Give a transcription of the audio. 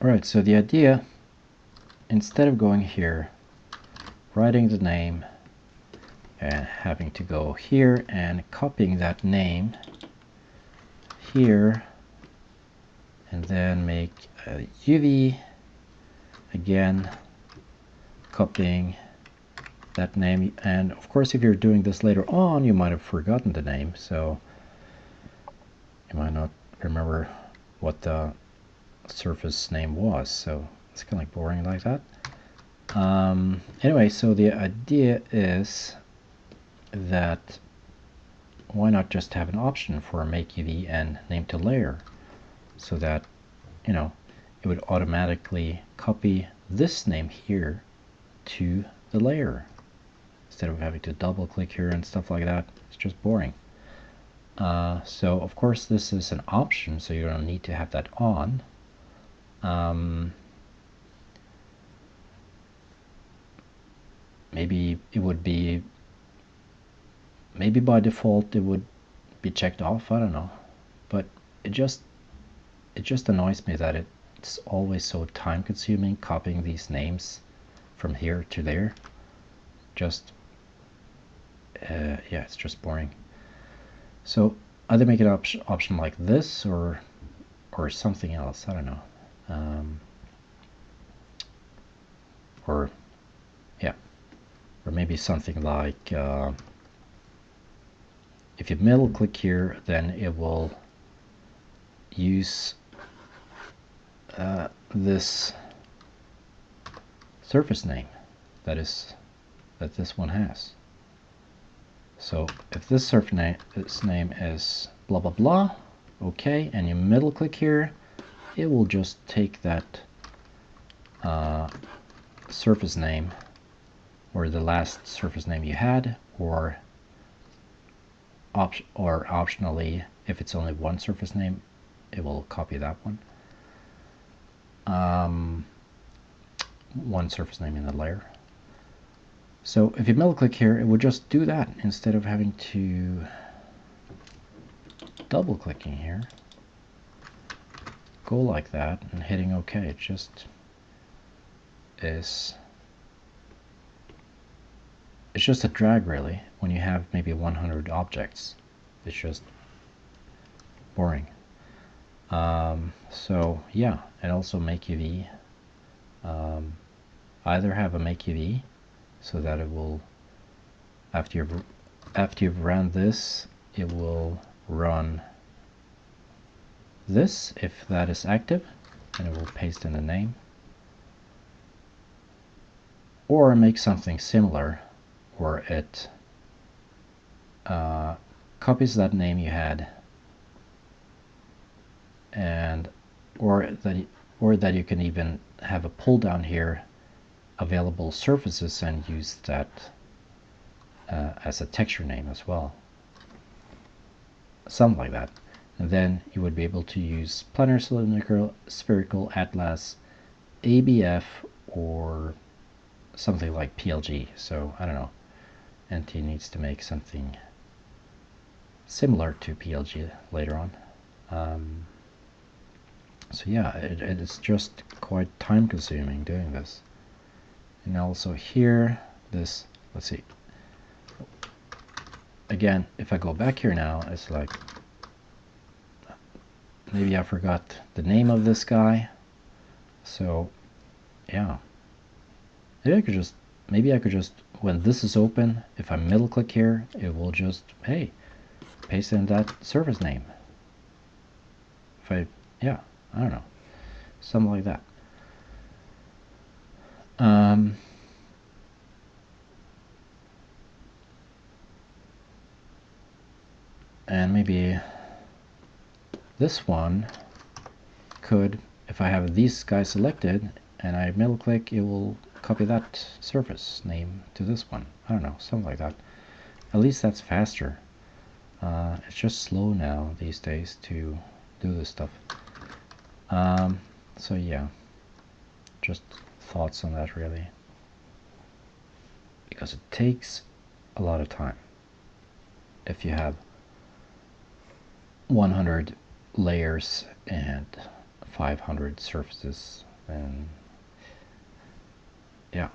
Alright, so the idea, instead of going here, writing the name, and having to go here and copying that name here, and then make a UV, again copying that name. And of course, if you're doing this later on, you might have forgotten the name, so you might not remember what the surface name was, so it's kind of like boring like that. Anyway, so the idea is that why not just have an option for make UV and name to layer, so that, you know, it would automatically copy this name here to the layer instead of having to double click here and stuff like that. It's just boring. So of course this is an option, so you don't need to have that on. Maybe it would be, maybe by default it would be checked off, I don't know, but it just annoys me that it's always so time consuming copying these names from here to there. Just yeah, it's just boring. So either make it option like this or something else, I don't know. Or yeah, or maybe something like if you middle click here, then it will use this surface name that this one has. So if this surface name is blah blah blah, okay, and you middle click here, it will just take that surface name, or the last surface name you had, or optionally, if it's only one surface name, it will copy that one. One surface name in the layer. So if you middle click here, it would just do that instead of having to double clicking here, go like that and hitting OK. It just is, it's just a drag really when you have maybe 100 objects. It's just boring. So yeah, and also make UV. Either have a make UV so that it will, after you've run this, it will run this if that is active, and it will paste in the name. Or make something similar where it copies that name you had, and or that you can even have a pull down here, available surfaces, and use that as a texture name as well, something like that. And then you would be able to use planar, cylindrical, spherical, atlas, ABF, or something like PLG. So I don't know, NT needs to make something similar to PLG later on. So yeah, it's just quite time consuming doing this. And also here, this, let's see, again, if I go back here now, it's like, maybe I forgot the name of this guy. So yeah, maybe I could just, when this is open, if I middle click here, it will just, hey, paste in that surface name. Yeah, I don't know, something like that. And maybe this one could, if I have these guys selected and I middle click, it will copy that surface name to this one. I don't know, something like that. At least that's faster. It's just slow now these days to do this stuff. So yeah, just thoughts on that really, because it takes a lot of time if you have 100 layers and 500 surfaces And yeah.